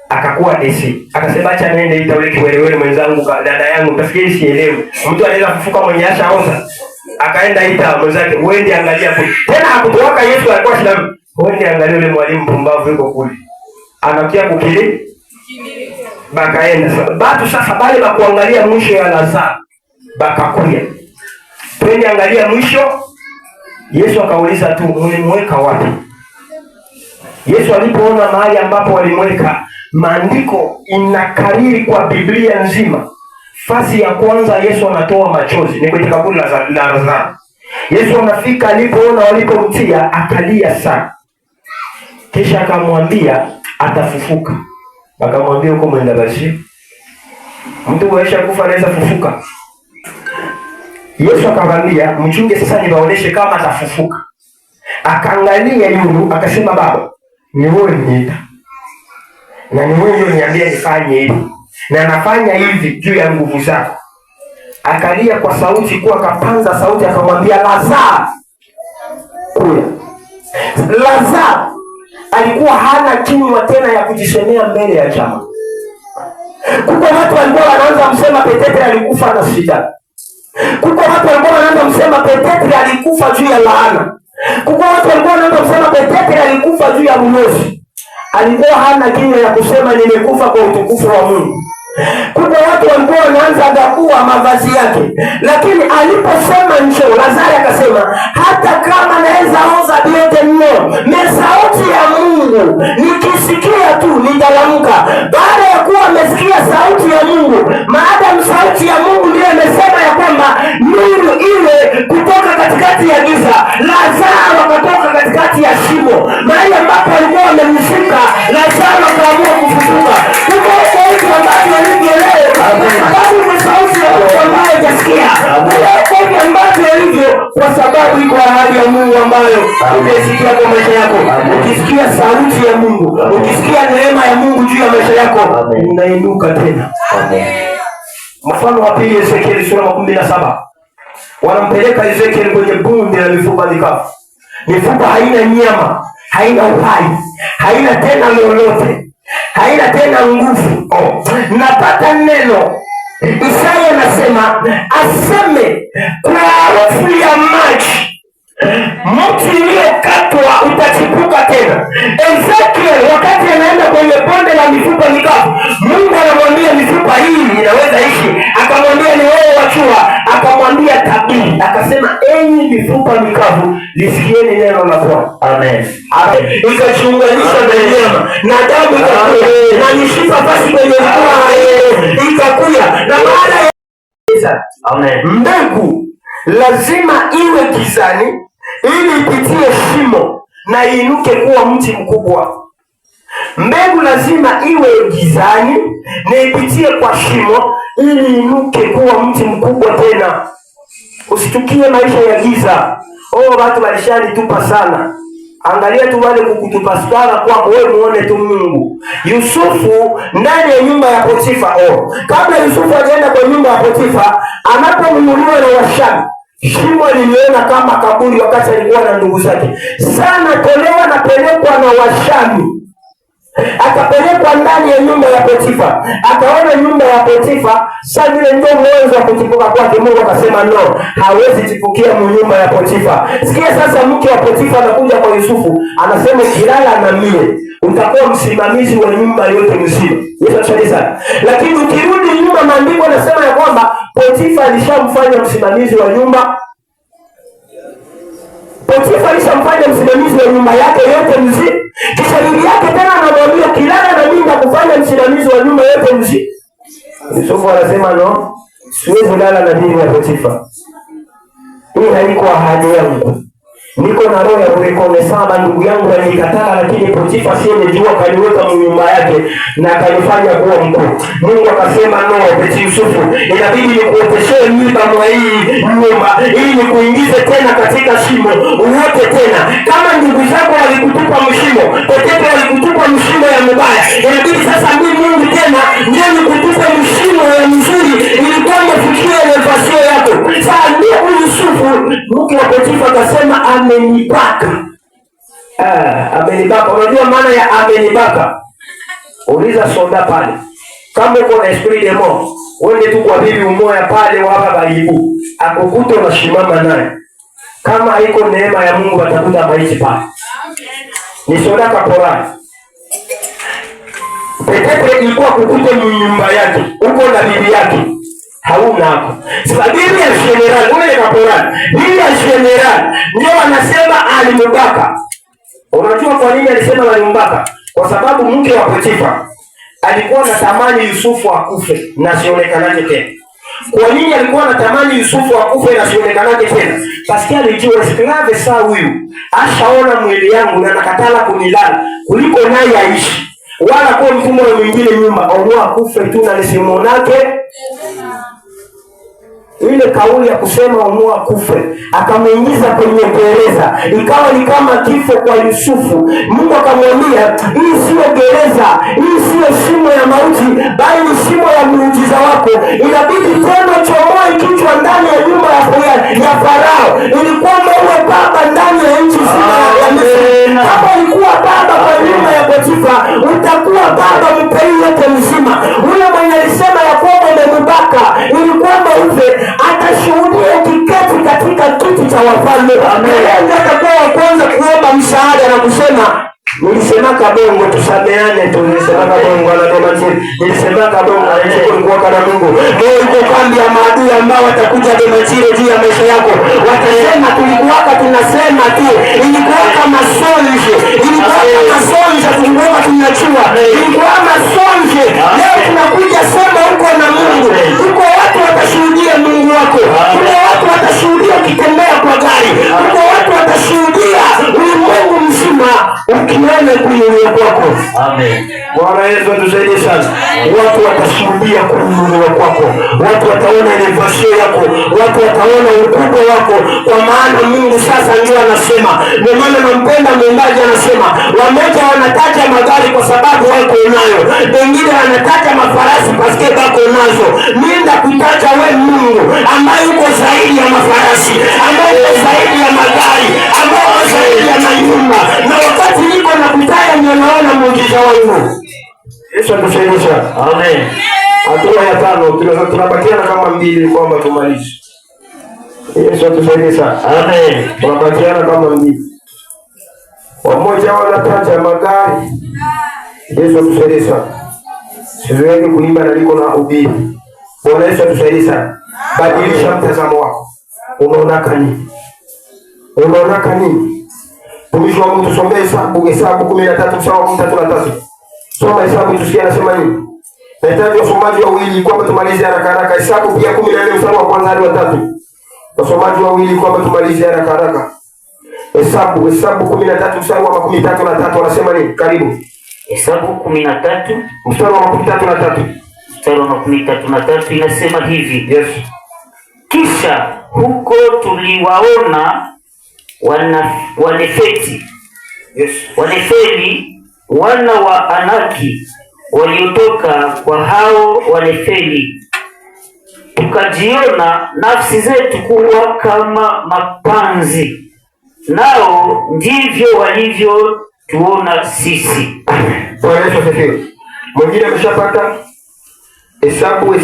Akakuwa desi. Akasema acha niende ita ule kiwelewele mwenzangu, dada yangu utafikia sielewi. Mtu anaweza kufufuka mwenye ashaoza. Akaenda ita mwenzake, uende angalia kule. Tena hakutoka Yesu alikuwa shida. Uende angalia ule mwalimu mpumbavu yuko kule. Anakia kukili. Bakaenda. Batu sasa bale bakuangalia mwisho ya Lazaro. Bakakuya. Twende angalia mwisho. Yesu akauliza tu, "Mlimweka wapi?" Yesu alipoona mahali ambapo walimweka, maandiko inakariri kwa Biblia nzima. Fasi ya kwanza Yesu anatoa machozi ni kwenye kaburi la Lazaro. Yesu anafika, alipoona walipomtia akalia sana. Kisha akamwambia atafufuka. Akamwambia huko mwenda basi, mtu waisha kufa anaweza fufuka? Yesu akamwambia mchunge sasa niwaoneshe kama atafufuka. Akaangalia yule akasema, Baba, ni wewe niita. Na ni wewe niambia nifanye hivi. Na nafanya hivi juu ya nguvu zako. Akalia kwa sauti kuwa kapanza sauti akamwambia Lazaro kula. Lazaro alikuwa hana kinywa tena ya kujisemea mbele ya chama. Kuko watu walikuwa wanaanza msema Petete alikufa na shida. Kuko watu walikuwa wanaanza msema Petete alikufa juu ya laana. Kuko watu walikuwa wanaanza msema Petete alikufa juu ya ulozi. Alikuwa hana kinywa ya kusema nimekufa kwa utukufu wa Mungu. Kuna watu walikuwa wanaanza gakua mavazi yake, lakini aliposema njoo, Lazaro akasema hata kama naweza oza vyote mno, sauti ya Mungu nikisikia tu nitaamka. Baada ya kuwa amesikia sauti ya Mungu, maadamu sauti ya Mungu ndiyo imesema ya kwamba nuru iwe kutoka katikati ya giza, Lazaro akatoka katikati ya shimo, mahali ambapo alikuwa amemshika. Lazaro akaamua kufufuka. Kwa sababu iko ahadi ya Mungu ambayo utasikia kwa maisha yako. Ukisikia sauti ya Mungu, ukisikia neema ya Mungu juu ya maisha yako, unainuka tena. Mfano wa pili, Ezekieli sura 17. Wanampeleka Ezekieli kwenye bonde la mifupa mikavu. Mifupa haina nyama, haina uhai, haina tena lolote, haina tena nguvu. Napata neno Isaya anasema aseme kwa harufu ya maji mti uliokatwa utachipuka tena. Ezekiel wakati anaenda kwenye bonde la mifupa mikavu, Mungu anamwambia mifupa hii inaweza ishi. Akamwambia ni wewe wachua, akamwambia tabiri, akasema enyi mifupa mikavu lisikieni neno la Bwana. Amen. Ikajiunganisha na nyama na damu ikakuya na mishipa basi kwenye mkoa ikakuya na maana ya Amen. Mbegu lazima iwe gizani ili ipitie shimo na iinuke kuwa mti mkubwa. Mbegu lazima iwe gizani na ipitie kwa shimo ili iinuke kuwa mti mkubwa tena. Usitukie maisha ya giza. Watu walishani tupa sana. Angalia tu wale kukutupaskana kwako, wewe muone tu Mungu. Yusufu ndani ya nyumba ya Potifa. Kabla Yusufu ajaenda kwa nyumba ya Potifa, anaponunuliwa na Washami, shimo liliona kama kaburi wakati alikuwa na ndugu zake. Sana tolewa na pelekwa na Washami. Akapelekwa ndani ya nyumba ya Potifa. Akaona nyumba ya Potifa, sasa vile ndio mwanzo wa kuchipuka kwake. Mungu akasema no, hawezi chipukia nyumba ya Potifa. Sikia sasa, mke wa Potifa anakuja kwa Yusufu, anasema kilala na mie, utakuwa msimamizi wa nyumba yote mzima. Yesu asifiwe sana. Lakini ukirudi nyuma, maandiko yanasema ya kwamba Potifa alishamfanya msimamizi wa nyumba. Potifa alishamfanya msimamizi wa nyumba yake yote mzima. Kisha bibi yake tena anamwambia kilala na mimi kufanya msimamizi wa nyumba yote mzima. Yusufu anasema no, siwezi lala na bibi ya Potifa. Hii haiko ahadi yangu. Niko na roho ya kurekomesaba, ndugu yangu alinikataa, lakini Potifa si amejua, kaniweka nyumba yake na kanifanya kuwa mkuu. Mungu akasema no, Beti Yusufu, inabidi nikuoteshee mimba mwa hii nyumba ili nikuingize tena katika shimo uote tena. Kama ndugu zako walikutupa mshimo, Potifa walikutupa mshimo ya mbaya, inabidi sasa mimi Mungu tena ndio nikutupa mshimo ya mzuri ili kwamba fikie nafasi yako. Sasa ndio Yusufu, mke wa Potifa akasema amenibaka. Amenibaka. Unajua maana ya amenibaka? Uliza sonda pale. Kama uko na esprit de mort, uende tu kwa bibi umoya pale wa baba Ibu. Akukuta unashimama naye. Kama haiko neema ya Mungu atakuta maiti pale. Ni sonda kaporani. Petetre ilikuwa kukute nyumba yake, uko na bibi yake. Hauna hapo. Sasa bibi ya general, ule kaporani, bibi ya general ndio anasema alimbaka. Unajua kwa nini alisema alimbaka? Kwa sababu mke wa Potifa alikuwa anatamani Yusufu akufe na sionekanaje tena. Kwa nini alikuwa anatamani Yusufu akufe na sionekanaje tena? Paski alijua esklave saa huyu ashaona mwili yangu na nakatala kunilala kuliko naye aishi. Wala kwa mfumo mwingine nyuma, omwa akufe tu na nisimonake. Ile kauli ya kusema omua kufe akamuingiza kwenye gereza, ikawa ni kama kifo kwa Yusufu. Mungu akamwambia, hii sio gereza, hii sio shimo ya mauti, bali ni shimo ya muujiza wako. Inabidi tena chomoe kichwa ndani ya nyumba ya Farao ili kwamba uwe baba ndani ya nchi nzima ya Misri. Kama ulikuwa baba kwa nyumba ya Potifa, utakuwa baba mpei yote mzima. Ule mwenye alisema ya kwamba umembaka ili kwamba ufe, atashuhudia ukiketi katika kiti cha wafalme. Ndio atakuwa wa kwanza kuomba msaada na kusema, nilisemaka bongo tusameane tu, nilisemaka bongo anasema chini, nilisemaka bongo alikuwa kana Mungu. Leo iko kambi ya maadui ambao watakuja demachire juu ya maisha yako. Watasema tulikuwaka tunasema tu, ilikuwa kama sonje, tulikuwa tunachua, ilikuwa masonje. Leo tunakuja sema uko na Mungu. Uko watu watashuhudia Mungu wako. Kuna watu watashuhudia ukitembea kwa gari. Uko watu watashuhudia ulimwengu mzima ukienda kuinuliwa kwako. Amen. Bwana Yesu atusaidie sana. Watu watashuhudia kuinuliwa kwako. Watu wataona elevation yako. Watu wataona ukubwa wako, kwa maana Mungu sasa ndio anasema. Ndio maana nampenda mwimbaji anasema, wamoja wanataja magari kwa sababu wako nayo, wengine wanataja mafarasi paske bako nazo. Nenda kutaja we Mungu ambaye uko zaidi ya mafarasi, ambaye uko zaidi ya magari, ambaye uko zaidi ya manyumba. Na wakati niko na kutaya ninaona muujiza wangu. Yesu atusaidie sana. Amen. Hatua ya 5 tunabakiana kama 2 kwamba tumalize. Yesu atusaidie sana. Amen. Tunabakiana kama 2. Wamoja wanataja magari. Yesu atusaidie sana. Sizoeni kuimba na liko na ubiri. Bwana Yesu atusaidie sana. Badilisha mtazamo wako. Unaonaka nini? Unaonaka nini? Tumishi wa Mungu tusomee Hesabu 13 mstari wa 13. Soma Hesabu tusikie anasema nini? Nahitaji wasomaji wawili kwamba tumalize haraka haraka. Hesabu pia 14 mstari wa 1 hadi wa 3. Wasomaji wawili kwamba tumalize haraka haraka. Hesabu 13 mstari wa 13 wanasema nini? Karibu. Hesabu 13 mstari wa 13. Mstari wa 13 inasema hivi. Yes. Kisha huko tuliwaona Wanefeti Yes. Wanefeli wana wa Anaki waliotoka kwa hao Wanefeli, tukajiona nafsi zetu kuwa kama mapanzi, nao ndivyo walivyotuona sisi. Mwingine ameshapata Hesabu.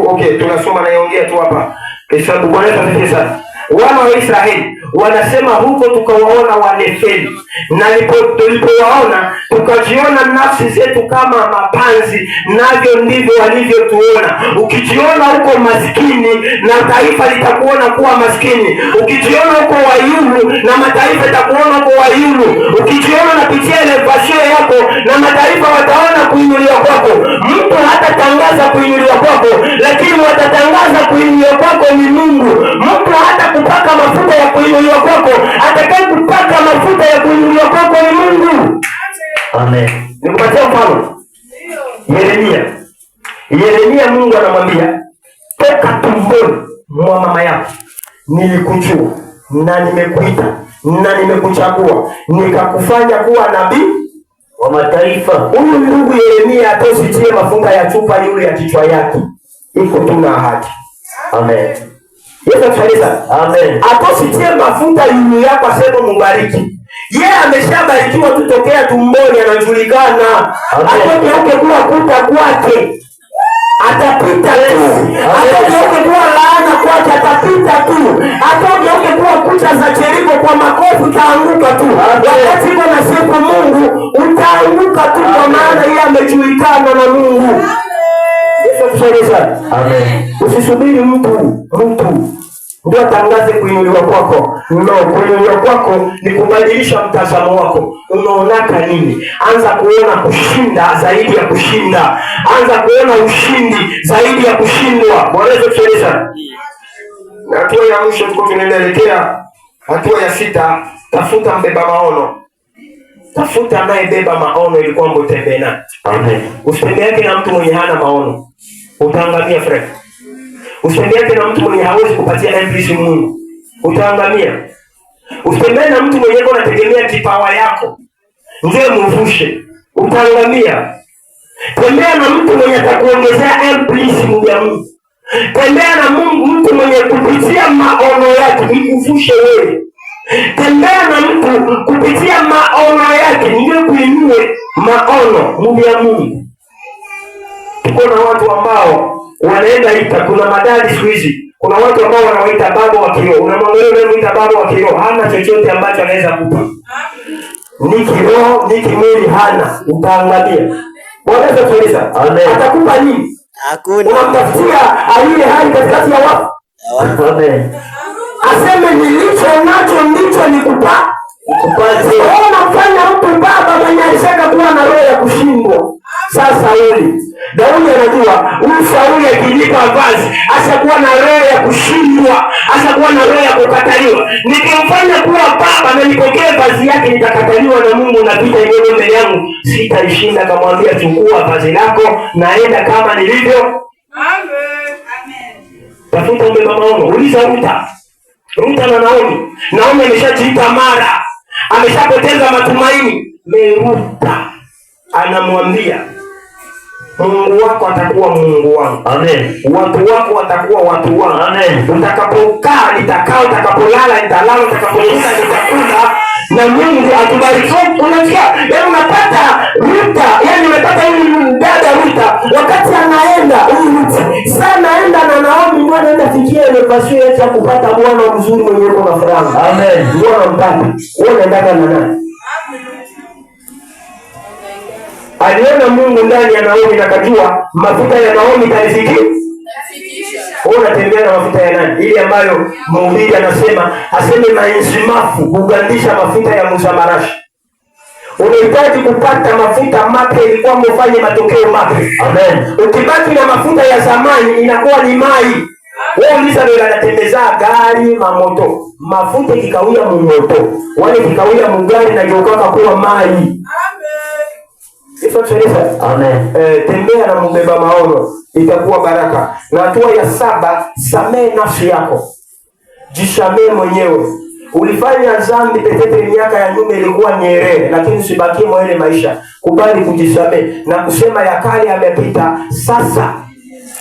Okay, tunasoma naiongea tu hapa. Hesabu. Bwana asifiwe sana. Wana wa Israeli wanasema huko tukawaona Wanefeli, na tulipowaona tukajiona nafsi zetu kama mapanzi, navyo ndivyo walivyotuona. Ukijiona huko maskini na taifa litakuona kuwa maskini. Ukijiona huko wayulu na mataifa itakuona huko wayulu. Ukijiona unapitia elevation yako na mataifa wataona kuinuliwa kwako. Mtu hatatangaza kuinuliwa kwako, lakini watatangaza kuinuliwa kwako ni Mungu. Mtu hata kupaka mafuta ya kuinuliwa kwako, atakaye kupaka mafuta ya kuinuliwa kwako ni Mungu. Amen. Nikupatie mfano. Yeremia Mungu anamwambia, toka tumboni mwa mama yako nilikujua na nimekuita na nimekuchagua nikakufanya kuwa nabii wa mataifa. Huyu ndugu Yeremia atositie mafuta ya chupa yule ya kichwa yake. Iko tuna ahadi. Amen. Yesu asifiwe. Amen. Atositie mafuta yule yako asema mubariki. Yeye ameshabarikiwa tutokea tumboni, anajulikana. Atogeuke kuwa kuta kwake, atapita tu. Atogeuke kuwa laana kwake, atapita tu. Atogeuke kuwa kuta za Jeriko, kwa makofi utaanguka tu. Wakati uko na sifa Mungu utaanguka tu, kwa maana yeye amejulikana na Mungu. Yesu asifiwe. Amen. Usisubiri mtu ndio atangaze kuinuliwa kwako. No, kuinuliwa kwako ni kubadilisha mtazamo wako. Unaonaka nini? Anza kuona kushinda zaidi ya kushinda. Anza kuona ushindi zaidi ya kushindwa. Bwana Yesu asifiwe. Na hatua ya mwisho tuko tunaelekea hatua ya 6. Tafuta mbeba maono. Tafuta anayebeba maono ili kwamba utembee naye. Amen. Usitembee na mtu mwenye hana maono, utaangamia friend. Usitembee na mtu mwenye hawezi kupatia impresi Mungu, utaangamia. Usitembee na mtu mwenye anategemea kipawa yako ndio mvushe, utaangamia. Tembea na mtu mwenye atakuongezea impresi Mungu. Tembea na mtu mwenye kupitia maono yake nikuvushe wewe. Tembea na mtu kupitia maono yake ndio kuinue maono ya Mungu. Tuko na watu ambao wanaenda ita, kuna madali siku hizi. Kuna watu ambao wanaoita baba wa kiroho. Unamwangalia yule muita baba wa kiroho, hana chochote ambacho anaweza kupa. Ni kiroho, ni kimwili hana, utaangamia. Bwana asifiwe. Amen. Atakupa nini? Hakuna. Unamtafutia aliye hai katikati ya wafu. Amen. Aseme nilicho nacho ndicho nikupa. Nikupatie. Unafanya mtu baba mwenye alishaka kuwa na roho ya kushindwa. Sasa Daudi anajua huyu Sauli akinipa vazi ashakuwa na roho ya kushindwa, ashakuwa na roho ya kukataliwa. Nikimfanya kuwa baba na nipokee vazi yake nitakataliwa na Mungu, na vita yenyewe mbele yangu sitaishinda. Akamwambia, chukua vazi lako naenda kama nilivyo. Amen. Tafuta mbeba maono. Uliza Ruta na Naomi ameshajiita mara, ameshapoteza matumaini. Ruta anamwambia, Mungu wako atakuwa Mungu wangu. Amen. Watu wako watakuwa watu wangu. Amen. Utakapokaa nitakaa, utakapolala nitalala, utakapokula nitakula, na Mungu atubariki. Unasikia? Yaani unapata Ruta, yaani unapata huyu dada Ruta wakati anaenda huyu sana anaenda na Naomi ndio anaenda fikia ile pasio ya kupata bwana mzuri mwenye uko na furaha. Amen. Bwana mpate. Wewe unaenda na nani? Aliona Mungu ndani ya Naomi na kajua mafuta ya Naomi talifikia. Wewe unatembea na mafuta ya nani? Ile ambayo mhubiri anasema aseme mainzimafu kugandisha mafuta ya msamarashi. Unahitaji kupata mafuta mapya ili kwamba ufanye matokeo mapya. Amen. Ukibaki na mafuta ya zamani inakuwa ni mai. Wewe ulisa ndio anatembeza gari mamoto. Mafuta kikawia mmoto. Wale kikawia mgari na jokaka kuwa mai. Amen. Tembea na mbeba maono, itakuwa baraka. Na hatua ya 7, samehe nafsi yako. Jisamehe mwenyewe. Ulifanya dhambi petepe, miaka ya nyuma ilikuwa nyerere, lakini usibakie mwa ile maisha. Kubali kujisamehe na kusema ya kale yamepita, sasa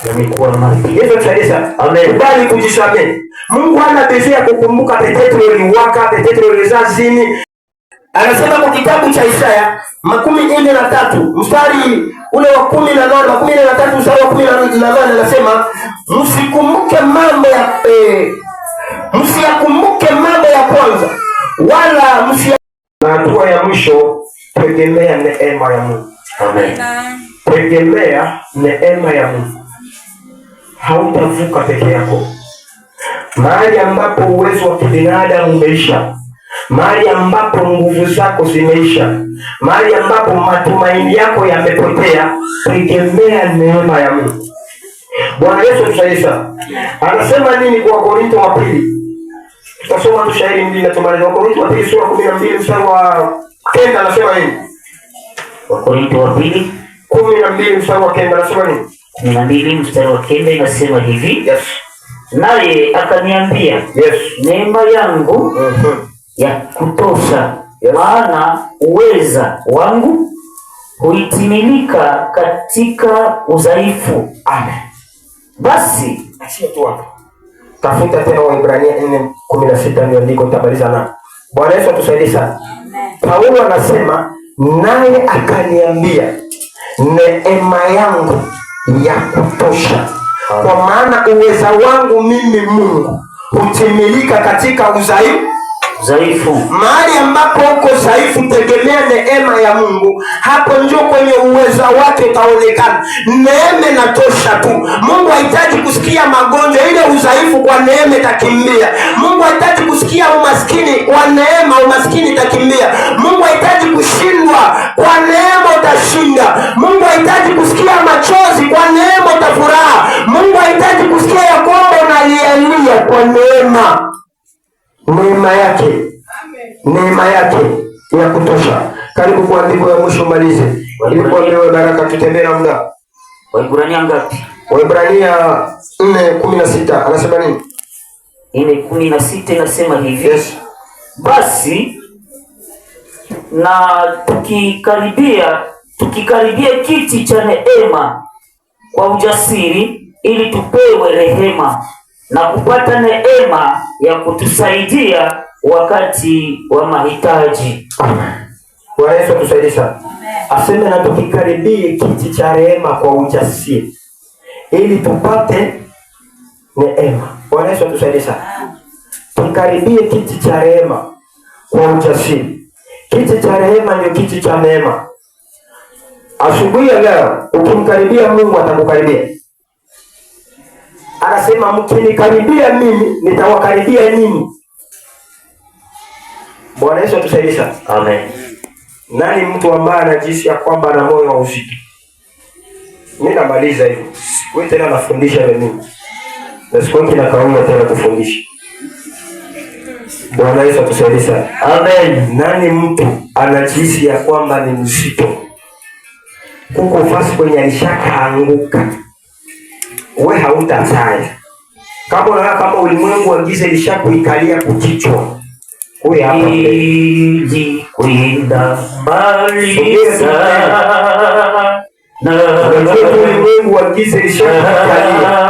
yamekuwa mapya. Yesu tusaidie. Amen. Kubali kujisamehe. Mungu hana bezi ya kukumbuka petepe uliwaka, petepe ulizazini. Anasema kwa kitabu cha Isaya 43 mstari ule wa 18, 13 mstari wa 18 anasema msikumbuke mambo ya msiyakumbuke mambo ya kwanza wala na hatua ya mwisho, tegemea neema ya Mungu. Amen. Tegemea neema ya Mungu. Hautavuka peke yako. Mahali ambapo uwezo wa kibinadamu umeisha, mahali ambapo nguvu zako zimeisha, mahali ambapo matumaini yako yamepotea, tegemea neema ya Mungu. Bwana Yesu tusaidie. Anasema nini kwa Korinto wa pili? Tutasoma tu shairi mbili na tumalize. Korinto wa pili sura 12 mstari wa 9 anasema nini? Korinto wa pili 12 mstari wa 9 anasema nini? 12 mstari wa 9 inasema hivi. Yes. Naye akaniambia, yes, neema yangu ya kutosha, maana uweza wangu huitimilika katika udhaifu. Amen. Basi achia tu hapo. Tafuta tena Waebrania 4:16 ndio ndiko nitamaliza na. Bwana Yesu atusaidie sana. Paulo anasema naye akaniambia neema yangu ya kutosha. Kwa maana uweza wangu mimi Mungu hutimilika katika udhaifu. Mahali ambapo uko dhaifu, tegemea neema ya Mungu. Hapo ndio kwenye uweza wake utaonekana. Neema inatosha tu. Mungu hahitaji kusikia magonjwa, ile udhaifu kwa neema itakimbia. Mungu hahitaji kusikia umaskini, kwa neema umaskini itakimbia. Mungu hahitaji kushindwa, kwa neema utashinda. Mungu hahitaji kusikia machozi, kwa neema utafuraha. Mungu hahitaji kusikia ya kwamba unalialia, kwa neema. Neema yake. Neema yake ya kutosha. Karibu kwa andiko ya mwisho malize. Ilikuwa leo baraka tutembee na muda. Waebrania ngapi? Waebrania 4:16 anasema nini? 4:16 inasema hivi. Yes. Basi na tukikaribia kiti cha neema kwa ujasiri, ili tupewe rehema na kupata neema ya kutusaidia wakati wa mahitaji. Bwana Yesu atusaidie sana. Aseme na tukikaribie kiti cha rehema kwa ujasiri ili tupate neema. Bwana Yesu atusaidie sana. Tukaribie kiti cha rehema kwa ujasiri. Kiti cha rehema ndio kiti cha neema. Asubuhi ya leo ukimkaribia Mungu atakukaribia. Anasema mkinikaribia mimi nitawakaribia nyinyi. Bwana Yesu atusaidie sana. Amen. Nani mtu ambaye anajisikia kwamba ana moyo wa uzito? Mimi namaliza hivyo. Wewe tena nafundisha mimi. Na siku nyingine nakaona tena kufundisha. Bwana Yesu atusaidie sana. Amen. Nani mtu anajisikia kwamba ni mzito? Kuko fasi kwenye alishakaanguka. Wewe hautataya. Kama unaona kama ulimwengu wa giza ilishakuikalia kukichwa. Wewe hapa ili kwenda mbali sana. Na ulimwengu wa giza ilishakuikalia.